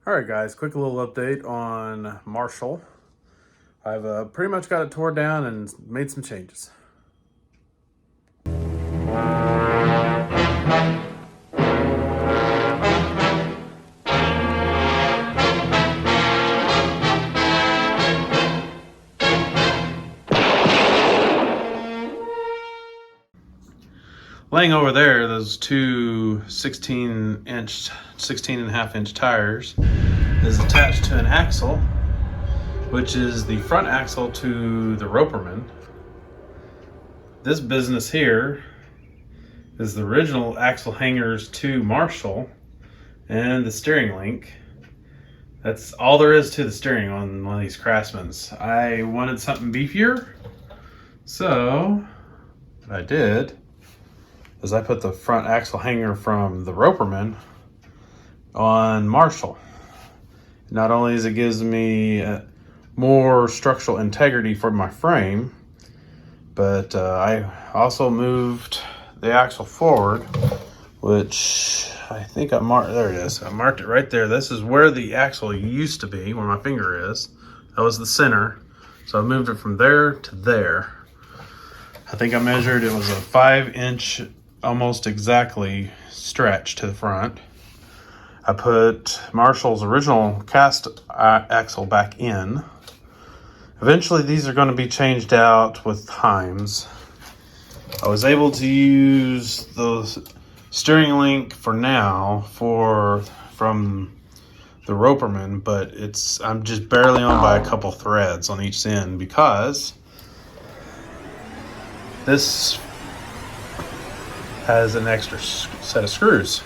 All right, guys, quick little update on Marshall. I've pretty much got it tore down and made some changes. Laying over there, those two 16 and a half inch tires is attached to an axle, which is the front axle to the Roperman. This business here is the original axle hangers to Marshall and the steering link. That's all there is to the steering on one of these Craftsmans. I wanted something beefier, so what I did is I put the front axle hanger from the Roperman on Marshall. Not only does it gives me more structural integrity for my frame, but I also moved the axle forward, which I think I marked. There it is. I marked it right there. This is where the axle used to be, where my finger is. That was the center. So I moved it from there to there. I think I measured, it was a 5-inch, almost exactly stretch to the front. I put Marshall's original cast axle back in. Eventually these are going to be changed out with times. I was able to use the steering link for now from the Roperman, but I'm just barely on by a couple threads on each end because this has an extra set of screws.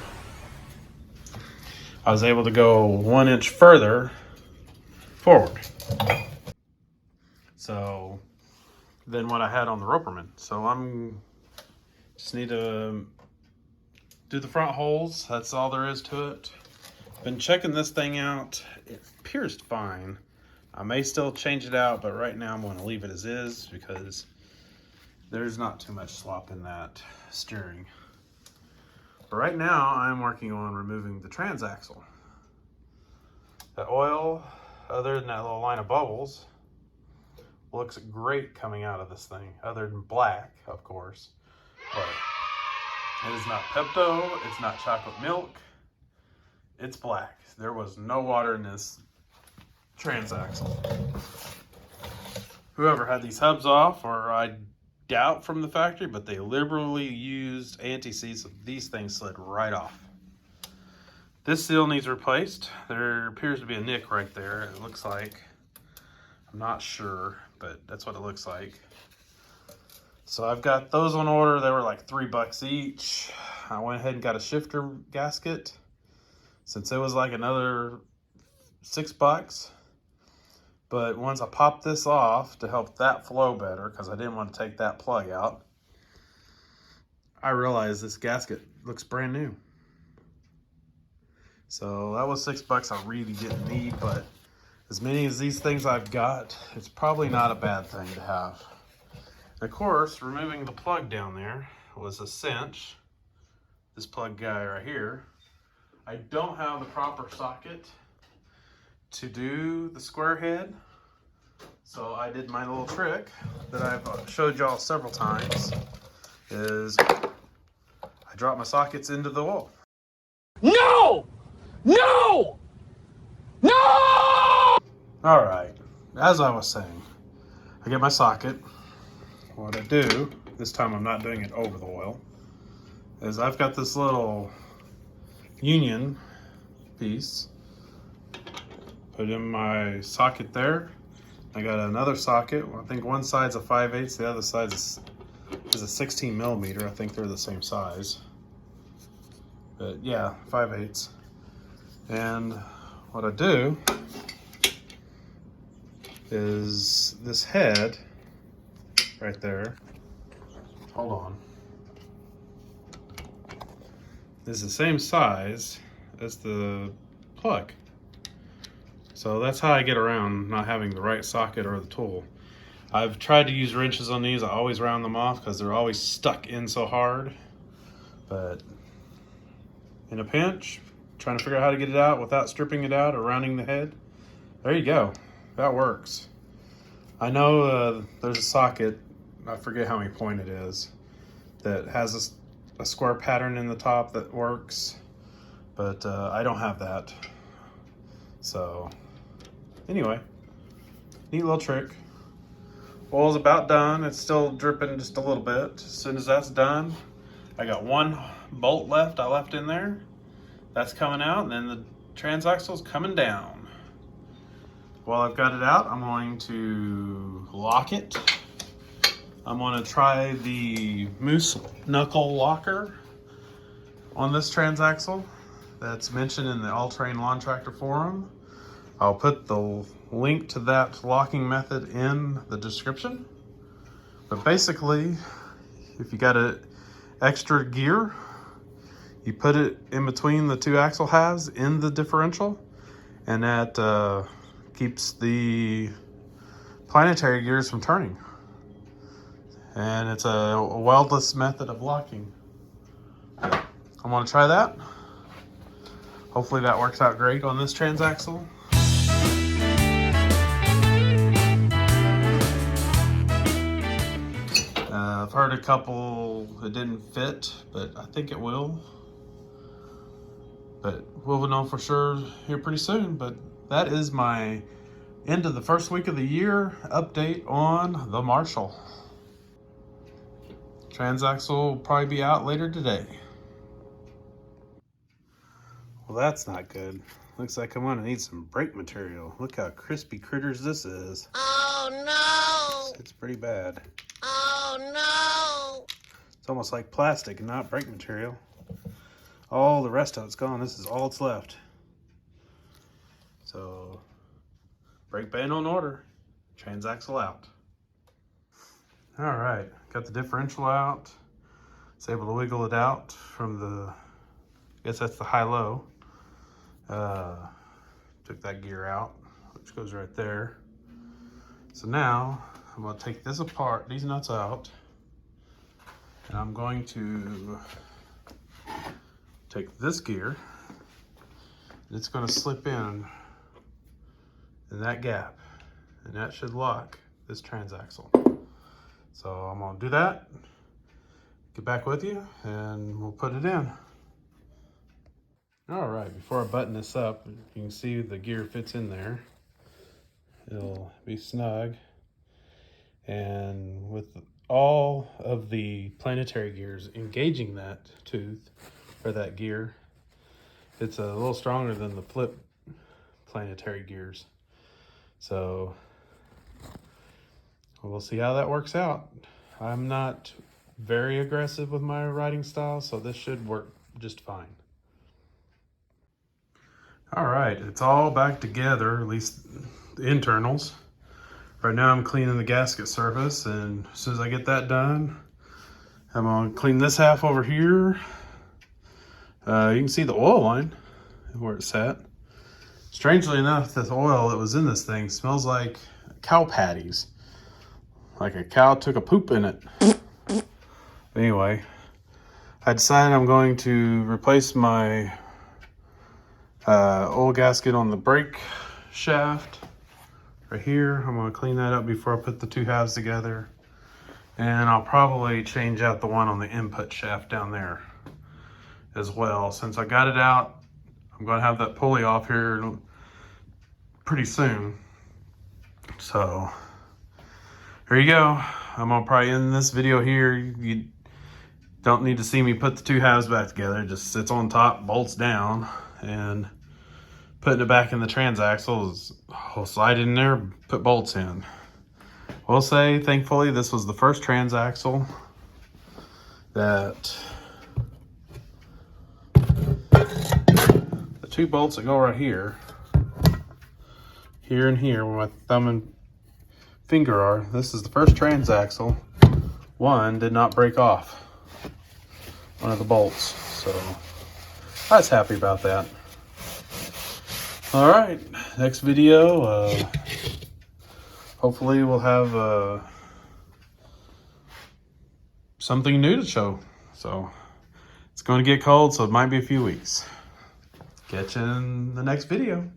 I was able to go 1 inch further forward, so than what I had on the Roperman. So I'm just need to do the front holes. That's all there is to it. Been checking this thing out. It appears fine. I may still change it out, but right now I'm going to leave it as is because there's not too much slop in that steering. But right now I'm working on removing the transaxle. The oil, other than that little line of bubbles, looks great coming out of this thing, other than black, of course. But it is not Pepto, it's not chocolate milk, it's black. There was no water in this transaxle. Whoever had these hubs off, or I doubt from the factory, but they liberally used anti-seize, so these things slid right off. This seal needs replaced. There appears to be a nick right there, it looks like. I'm not sure, but that's what it looks like. So I've got those on order. They were like $3 each. I went ahead and got a shifter gasket since it was like another $6. But once I popped this off to help that flow better, because I didn't want to take that plug out, I realized this gasket looks brand new. So that was $6 I really didn't need, but as many as these things I've got, it's probably not a bad thing to have. Of course, removing the plug down there was a cinch. This plug guy right here. I don't have the proper socket to do the square head, so I did my little trick that I've showed y'all several times, is I drop my sockets into the wall. No! No! No! All right, as I was saying, I get my socket. What I do, this time I'm not doing it over the oil, is I've got this little union piece, put in my socket there. I got another socket. I think one side's a 5/8, the other side is a 16 millimeter. I think they're the same size. But yeah, 5/8. And what I do is this head right there, hold on, is the same size as the plug. So that's how I get around not having the right socket or the tool. I've tried to use wrenches on these. I always round them off because they're always stuck in so hard. But in a pinch, trying to figure out how to get it out without stripping it out or rounding the head. There you go. That works. I know there's a socket, I forget how many point it is, that has a square pattern in the top that works, but I don't have that. So anyway, neat little trick. Oil's about done. It's still dripping just a little bit. As soon as that's done, I got one bolt left I left in there. That's coming out, and then the transaxle's coming down. While I've got it out, I'm going to lock it. I'm going to try the Moose Knuckle locker on this transaxle that's mentioned in the All-Terrain Lawn Tractor forum. I'll put the link to that locking method in the description. But basically, if you got an extra gear, you put it in between the two axle halves in the differential, and that keeps the planetary gears from turning. And it's a weldless method of locking. I'm gonna try that. Hopefully that works out great on this transaxle. I've heard a couple it didn't fit, but I think it will. But we'll know for sure here pretty soon. But that is my end of the first week of the year update on the Marshal. Transaxle will probably be out later today. Well, that's not good. Looks like I'm gonna need some brake material. Look how crispy critters this is. Oh no! It's pretty bad. Oh no! It's almost like plastic and not brake material. All the rest of it's gone. This is all that's left. So, brake band on order. Transaxle out. All right, got the differential out. It's able to wiggle it out from the, I guess that's the high-low. Took that gear out, which goes right there. So now I'm gonna take this apart, these nuts out, and I'm going to take this gear, and it's gonna slip in that gap, and that should lock this transaxle. So I'm gonna do that, get back with you, and we'll put it in. All right, before I button this up, you can see the gear fits in there. It'll be snug. And with all of the planetary gears engaging that tooth, or that gear, it's a little stronger than the flip planetary gears. So we'll see how that works out. I'm not very aggressive with my riding style, so this should work just fine. All right, it's all back together, at least the internals. Right now I'm cleaning the gasket surface, and as soon as I get that done, I'm gonna clean this half over here. You can see the oil line where it's at. Strangely enough, this oil that was in this thing smells like cow patties. Like a cow took a poop in it. Anyway, I decided I'm going to replace my oil gasket on the brake shaft right here. I'm going to clean that up before I put the two halves together, and I'll probably change out the one on the input shaft down there as well. Since I got it out, I'm going to have that pulley off here pretty soon. So there you go. I'm going to probably end this video here. You don't need to see me put the two halves back together. It just sits on top, bolts down, and putting it back in the transaxle is, I'll slide in there, put bolts in. We'll say, thankfully, this was the first transaxle that the two bolts that go right here and here, where my thumb and finger are, this is the first transaxle. One did not break off, one of the bolts, so I was happy about that. All right, next video, hopefully we'll have something new to show. So it's going to get cold, so it might be a few weeks. Catch you in the next video.